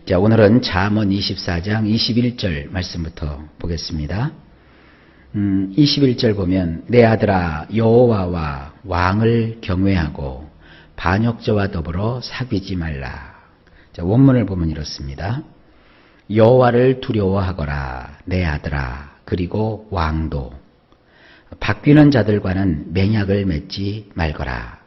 자, 오늘은 잠언 24장 21절 말씀부터 보겠습니다. 21절 보면 내 아들아 여호와와 왕을 경외하고 반역자와 더불어 사귀지 말라. 자, 원문을 보면 이렇습니다. 여호와를 두려워하거라 내 아들아, 그리고 왕도 바뀌는 자들과는 맹약을 맺지 말거라.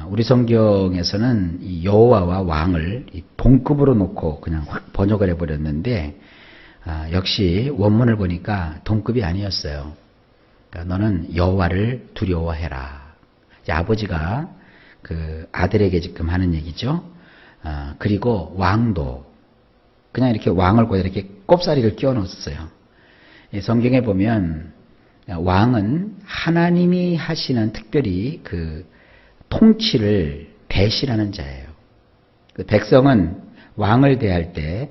우리 성경에서는 이 여호와와 왕을 동급으로 놓고 그냥 확 번역을 해버렸는데 역시 원문을 보니까 동급이 아니었어요. 그러니까 너는 여호와를 두려워해라. 아버지가 그 아들에게 지금 하는 얘기죠. 그리고 왕도 그냥 이렇게 왕을 거기다 이렇게 꼽사리를 끼워 넣었어요. 성경에 보면 왕은 하나님이 하시는 특별히 그 통치를 대신하는 자예요. 그 백성은 왕을 대할 때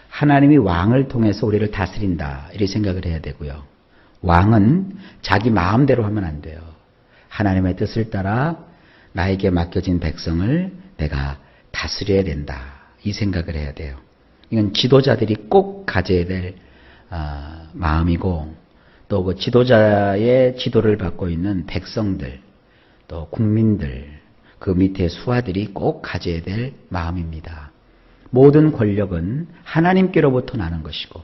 하나님이 왕을 통해서 우리를 다스린다 이렇게 생각을 해야 되고요. 왕은 자기 마음대로 하면 안 돼요. 하나님의 뜻을 따라 나에게 맡겨진 백성을 내가 다스려야 된다 이 생각을 해야 돼요. 이건 지도자들이 꼭 가져야 될 마음이고, 또 그 지도자의 지도를 받고 있는 백성들, 또 국민들, 그 밑에 수하들이 꼭 가져야 될 마음입니다. 모든 권력은 하나님께로부터 나는 것이고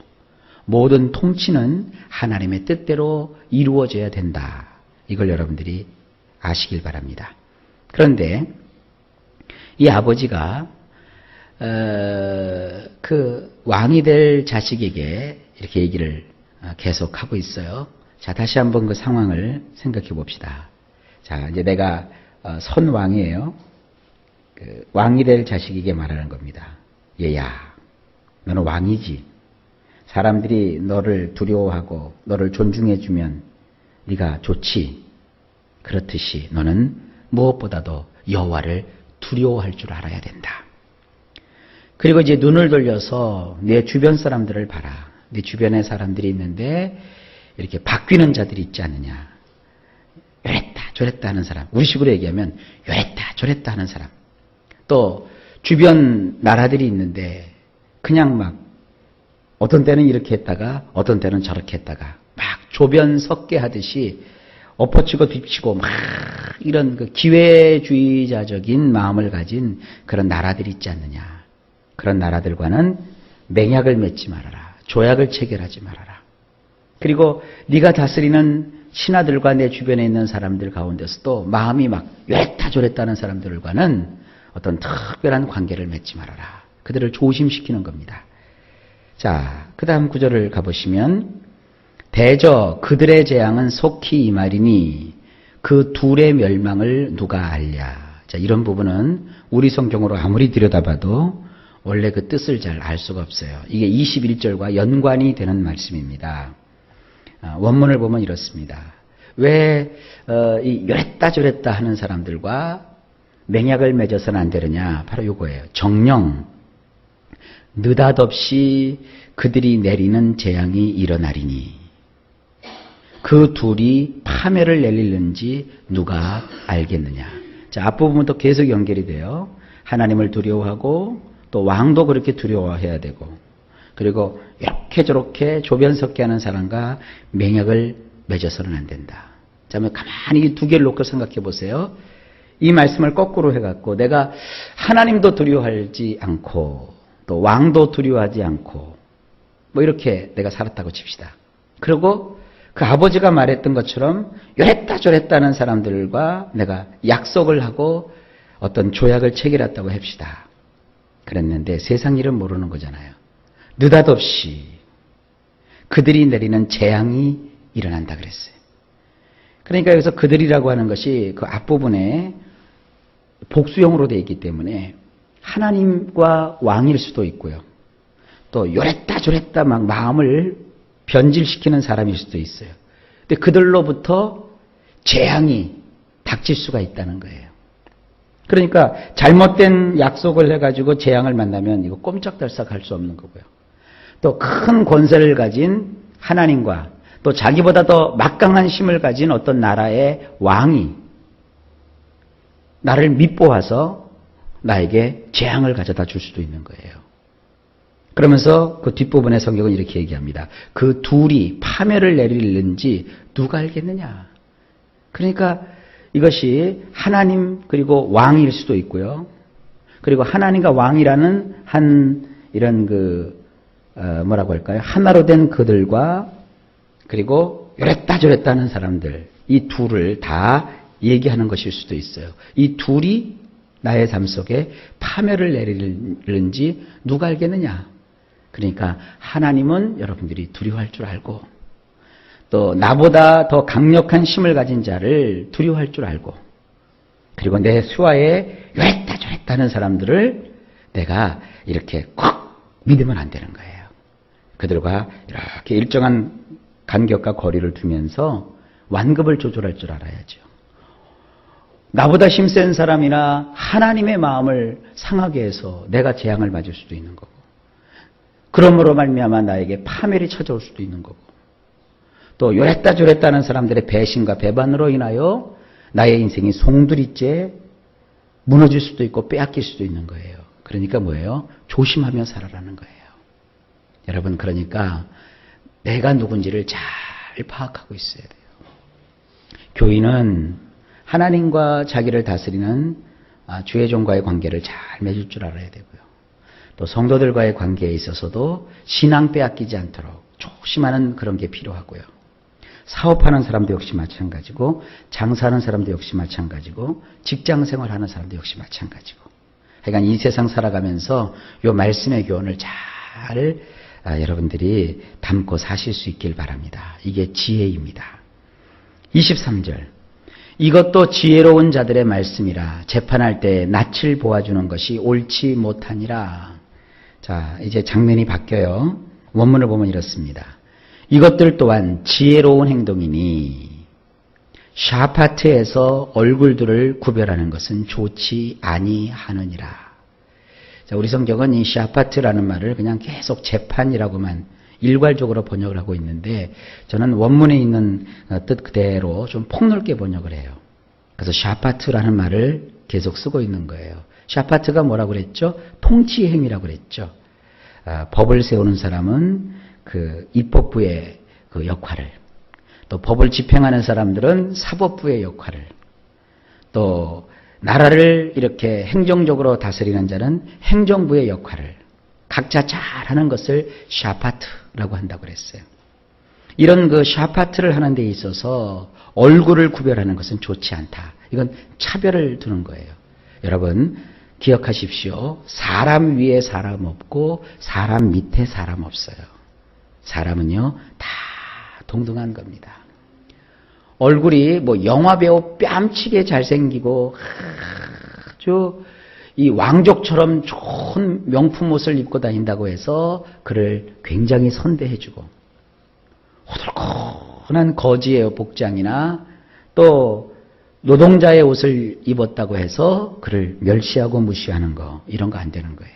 모든 통치는 하나님의 뜻대로 이루어져야 된다. 이걸 여러분들이 아시길 바랍니다. 그런데 이 아버지가 그 왕이 될 자식에게 이렇게 얘기를 계속하고 있어요. 자, 다시 한번 그 상황을 생각해 봅시다. 자, 이제 내가 선왕이에요. 그 왕이 될 자식에게 말하는 겁니다. 얘야, 너는 왕이지. 사람들이 너를 두려워하고 너를 존중해주면 네가 좋지. 그렇듯이 너는 무엇보다도 여호와를 두려워할 줄 알아야 된다. 그리고 이제 눈을 돌려서 내 주변 사람들을 봐라. 내 주변에 사람들이 있는데 이렇게 바뀌는 자들이 있지 않느냐. 요랬다 저랬다 하는 사람, 우리식으로 얘기하면 요랬다 저랬다 하는 사람, 또 주변 나라들이 있는데 그냥 막 어떤 때는 이렇게 했다가 어떤 때는 저렇게 했다가 막 조변석계 하듯이 엎어치고 뒤치고 막 이런 그 기회주의자적인 마음을 가진 그런 나라들이 있지 않느냐. 그런 나라들과는 맹약을 맺지 말아라. 조약을 체결하지 말아라. 그리고 네가 다스리는 신하들과 내 주변에 있는 사람들 가운데서도 마음이 막 요랬다 저랬다는 사람들과는 어떤 특별한 관계를 맺지 말아라. 그들을 조심시키는 겁니다. 자, 그 다음 구절을 가보시면 대저 그들의 재앙은 속히 임하리니 그 둘의 멸망을 누가 알랴. 자, 이런 부분은 우리 성경으로 아무리 들여다봐도 원래 그 뜻을 잘 알 수가 없어요. 이게 21절과 연관이 되는 말씀입니다. 원문을 보면 이렇습니다. 왜 이 요랬다 저랬다 하는 사람들과 맹약을 맺어서는 안 되느냐. 바로 이거예요. 정령 느닷없이 그들이 내리는 재앙이 일어나리니 그 둘이 파멸을 내리는지 누가 알겠느냐. 자, 앞부분부터 계속 연결이 돼요. 하나님을 두려워하고 또 왕도 그렇게 두려워해야 되고, 그리고 이렇게 저렇게 조변석계 하는 사람과 맹약을 맺어서는 안 된다. 자, 가만히 이 두 개를 놓고 생각해 보세요. 이 말씀을 거꾸로 해갖고 내가 하나님도 두려워하지 않고 또 왕도 두려워하지 않고 뭐 이렇게 내가 살았다고 칩시다. 그리고 그 아버지가 말했던 것처럼 요랬다 저랬다 하는 사람들과 내가 약속을 하고 어떤 조약을 체결했다고 합시다. 그랬는데 세상 일은 모르는 거잖아요. 느닷없이 그들이 내리는 재앙이 일어난다 그랬어요. 그러니까 여기서 그들이라고 하는 것이 그 앞부분에 복수형으로 되어 있기 때문에 하나님과 왕일 수도 있고요. 또 요랬다 저랬다 막 마음을 변질시키는 사람일 수도 있어요. 근데 그들로부터 재앙이 닥칠 수가 있다는 거예요. 그러니까 잘못된 약속을 해가지고 재앙을 만나면 이거 꼼짝달싹 할 수 없는 거고요. 또 큰 권세를 가진 하나님과 또 자기보다 더 막강한 힘을 가진 어떤 나라의 왕이 나를 밉보아서 나에게 재앙을 가져다 줄 수도 있는 거예요. 그러면서 그 뒷부분의 성경은 이렇게 얘기합니다. 그 둘이 파멸을 내리는지 누가 알겠느냐. 그러니까 이것이 하나님 그리고 왕일 수도 있고요. 그리고 하나님과 왕이라는 한 이런 뭐라고 할까요? 하나로 된 그들과 그리고 요랬다 저랬다 하는 사람들, 이 둘을 다 얘기하는 것일 수도 있어요. 이 둘이 나의 삶 속에 파멸을 내리는지 누가 알겠느냐. 그러니까 하나님은 여러분들이 두려워할 줄 알고, 또 나보다 더 강력한 힘을 가진 자를 두려워할 줄 알고, 그리고 내 수하에 요랬다 저랬다 하는 사람들을 내가 이렇게 콱 믿으면 안 되는 거예요. 그들과 이렇게 일정한 간격과 거리를 두면서 완급을 조절할 줄 알아야죠. 나보다 힘센 사람이나 하나님의 마음을 상하게 해서 내가 재앙을 맞을 수도 있는 거고, 그러므로 말미암아 나에게 파멸이 찾아올 수도 있는 거고, 또 요랬다 저랬다 하는 사람들의 배신과 배반으로 인하여 나의 인생이 송두리째 무너질 수도 있고 빼앗길 수도 있는 거예요. 그러니까 뭐예요? 조심하며 살아라는 거예요. 여러분, 그러니까 내가 누군지를 잘 파악하고 있어야 돼요. 교인은 하나님과 자기를 다스리는 주의 종과의 관계를 잘 맺을 줄 알아야 되고요. 또 성도들과의 관계에 있어서도 신앙 빼앗기지 않도록 조심하는 그런 게 필요하고요. 사업하는 사람도 역시 마찬가지고, 장사하는 사람도 역시 마찬가지고, 직장생활하는 사람도 역시 마찬가지고, 하여간 이 세상 살아가면서 이 말씀의 교훈을 잘 여러분들이 담고 사실 수 있길 바랍니다. 이게 지혜입니다. 23절, 이것도 지혜로운 자들의 말씀이라 재판할 때 낯을 보아주는 것이 옳지 못하니라. 자, 이제 장면이 바뀌어요. 원문을 보면 이렇습니다. 이것들 또한 지혜로운 행동이니 샤파트에서 얼굴들을 구별하는 것은 좋지 아니하느니라. 자, 우리 성경은 이 샤파트라는 말을 그냥 계속 재판이라고만 일괄적으로 번역을 하고 있는데, 저는 원문에 있는 뜻 그대로 좀 폭넓게 번역을 해요. 그래서 샤파트라는 말을 계속 쓰고 있는 거예요. 샤파트가 뭐라고 그랬죠? 통치 행위라고 그랬죠. 법을 세우는 사람은 그 입법부의 그 역할을, 또 법을 집행하는 사람들은 사법부의 역할을, 또 나라를 이렇게 행정적으로 다스리는 자는 행정부의 역할을 각자 잘하는 것을 샤파트라고 한다고 그랬어요. 이런 그 샤파트를 하는 데 있어서 얼굴을 구별하는 것은 좋지 않다. 이건 차별을 두는 거예요. 여러분 기억하십시오. 사람 위에 사람 없고 사람 밑에 사람 없어요. 사람은요 다 동등한 겁니다. 얼굴이 뭐 영화배우 뺨치게 잘생기고 아주 이 왕족처럼 좋은 명품 옷을 입고 다닌다고 해서 그를 굉장히 선대해주고, 호들호들한 거지의 복장이나 또 노동자의 옷을 입었다고 해서 그를 멸시하고 무시하는 거, 이런 거 안 되는 거예요.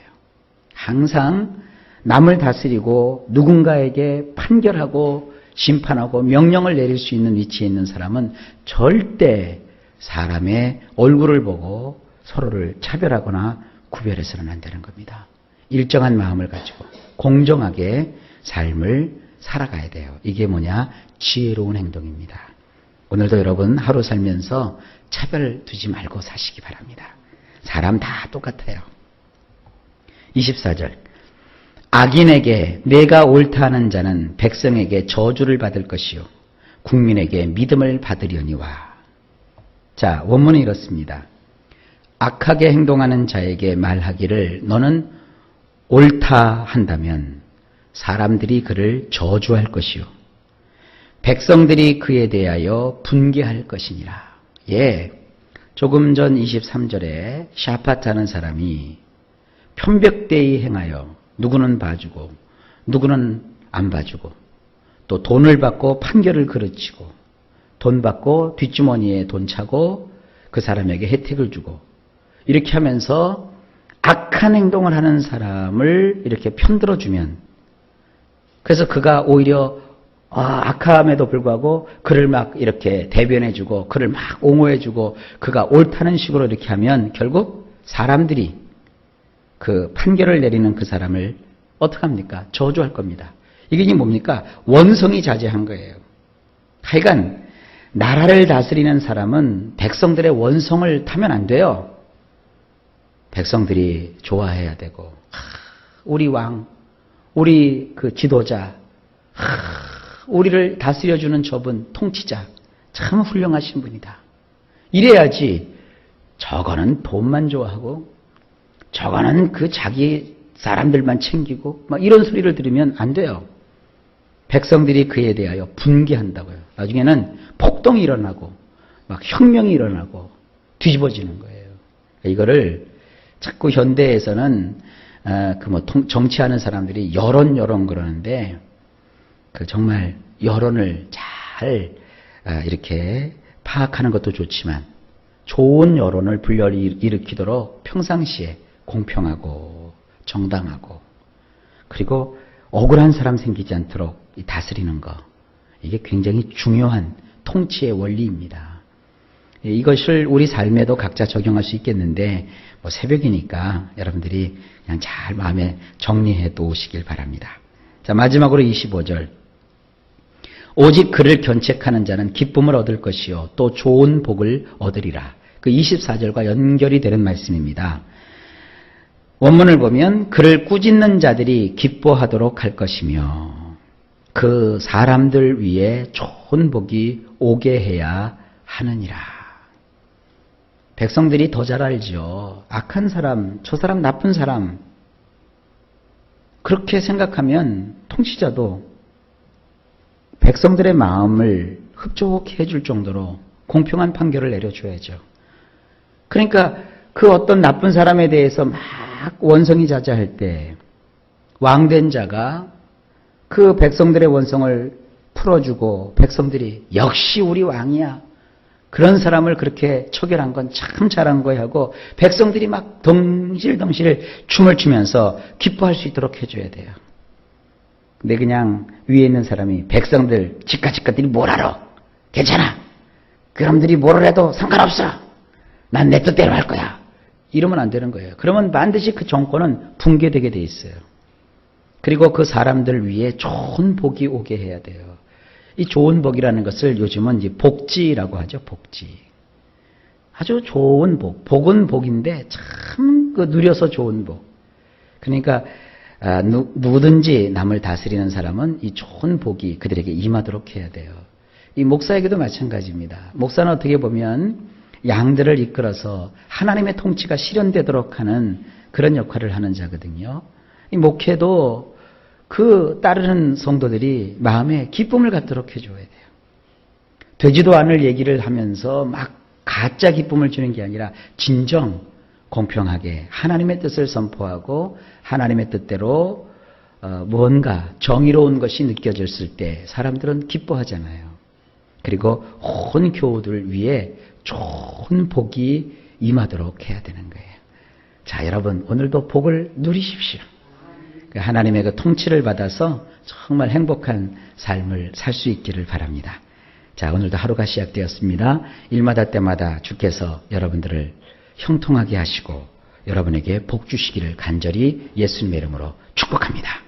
항상 남을 다스리고 누군가에게 판결하고 심판하고 명령을 내릴 수 있는 위치에 있는 사람은 절대 사람의 얼굴을 보고 서로를 차별하거나 구별해서는 안 되는 겁니다. 일정한 마음을 가지고 공정하게 삶을 살아가야 돼요. 이게 뭐냐? 지혜로운 행동입니다. 오늘도 여러분 하루 살면서 차별 두지 말고 사시기 바랍니다. 사람 다 똑같아요. 24절, 악인에게 내가 옳다 하는 자는 백성에게 저주를 받을 것이요 국민에게 믿음을 받으려니와. 자, 원문은 이렇습니다. 악하게 행동하는 자에게 말하기를 너는 옳다 한다면 사람들이 그를 저주할 것이요 백성들이 그에 대하여 분개할 것이니라. 예, 조금 전 23절에 샤파트하는 사람이 편백되이 행하여 누구는 봐주고 누구는 안 봐주고, 또 돈을 받고 판결을 그르치고, 돈 받고 뒷주머니에 돈 차고 그 사람에게 혜택을 주고, 이렇게 하면서 악한 행동을 하는 사람을 이렇게 편들어주면, 그래서 그가 오히려 악함에도 불구하고 그를 막 이렇게 대변해주고 그를 막 옹호해주고 그가 옳다는 식으로 이렇게 하면 결국 사람들이 그 판결을 내리는 그 사람을 어떡합니까? 저주할 겁니다. 이게 뭡니까? 원성이 자제한 거예요. 하여간 나라를 다스리는 사람은 백성들의 원성을 타면 안 돼요. 백성들이 좋아해야 되고, 우리 왕, 우리 그 지도자, 우리를 다스려주는 저분, 통치자, 참 훌륭하신 분이다. 이래야지 저거는 돈만 좋아하고 저거는 그 자기 사람들만 챙기고 막 이런 소리를 들으면 안 돼요. 백성들이 그에 대하여 분개한다고요. 나중에는 폭동이 일어나고 막 혁명이 일어나고 뒤집어지는 거예요. 이거를 자꾸 현대에서는 정치하는 사람들이 여론 그러는데 그 정말 여론을 잘 이렇게 파악하는 것도 좋지만 좋은 여론을 불러일으키도록 평상시에 공평하고 정당하고 그리고 억울한 사람 생기지 않도록 다스리는 거, 이게 굉장히 중요한 통치의 원리입니다. 이것을 우리 삶에도 각자 적용할 수 있겠는데 뭐 새벽이니까 여러분들이 그냥 잘 마음에 정리해 놓으시길 바랍니다. 자, 마지막으로 25절. 오직 그를 견책하는 자는 기쁨을 얻을 것이요 또 좋은 복을 얻으리라. 그 24절과 연결이 되는 말씀입니다. 원문을 보면 그를 꾸짖는 자들이 기뻐하도록 할 것이며 그 사람들 위에 좋은 복이 오게 해야 하느니라. 백성들이 더 잘 알죠. 악한 사람, 저 사람 나쁜 사람, 그렇게 생각하면 통치자도 백성들의 마음을 흡족해 해줄 정도로 공평한 판결을 내려줘야죠. 그러니까 그 어떤 나쁜 사람에 대해서 막 원성이 자자할 때 왕된 자가 그 백성들의 원성을 풀어주고 백성들이 역시 우리 왕이야, 그런 사람을 그렇게 처결한 건 참 잘한 거야 하고 백성들이 막 덩실덩실 춤을 추면서 기뻐할 수 있도록 해줘야 돼요. 근데 그냥 위에 있는 사람이 백성들 지카들이 뭘 알아? 괜찮아. 그놈들이 뭐를 해도 상관없어. 난 내 뜻대로 할 거야. 이러면 안 되는 거예요. 그러면 반드시 그 정권은 붕괴되게 돼 있어요. 그리고 그 사람들 위에 좋은 복이 오게 해야 돼요. 이 좋은 복이라는 것을 요즘은 이제 복지라고 하죠. 복지. 아주 좋은 복. 복은 복인데 참 그 누려서 좋은 복. 그러니까 누구든지 남을 다스리는 사람은 이 좋은 복이 그들에게 임하도록 해야 돼요. 이 목사에게도 마찬가지입니다. 목사는 어떻게 보면 양들을 이끌어서 하나님의 통치가 실현되도록 하는 그런 역할을 하는 자거든요. 이 목회도 그 따르는 성도들이 마음에 기쁨을 갖도록 해줘야 돼요. 되지도 않을 얘기를 하면서 막 가짜 기쁨을 주는 게 아니라 진정 공평하게 하나님의 뜻을 선포하고 하나님의 뜻대로 뭔가 정의로운 것이 느껴졌을 때 사람들은 기뻐하잖아요. 그리고 온 교우들 위에 좋은 복이 임하도록 해야 되는 거예요. 자, 여러분 오늘도 복을 누리십시오. 하나님의 그 통치를 받아서 정말 행복한 삶을 살 수 있기를 바랍니다. 자, 오늘도 하루가 시작되었습니다. 일마다 때마다 주께서 여러분들을 형통하게 하시고 여러분에게 복 주시기를 간절히 예수님의 이름으로 축복합니다.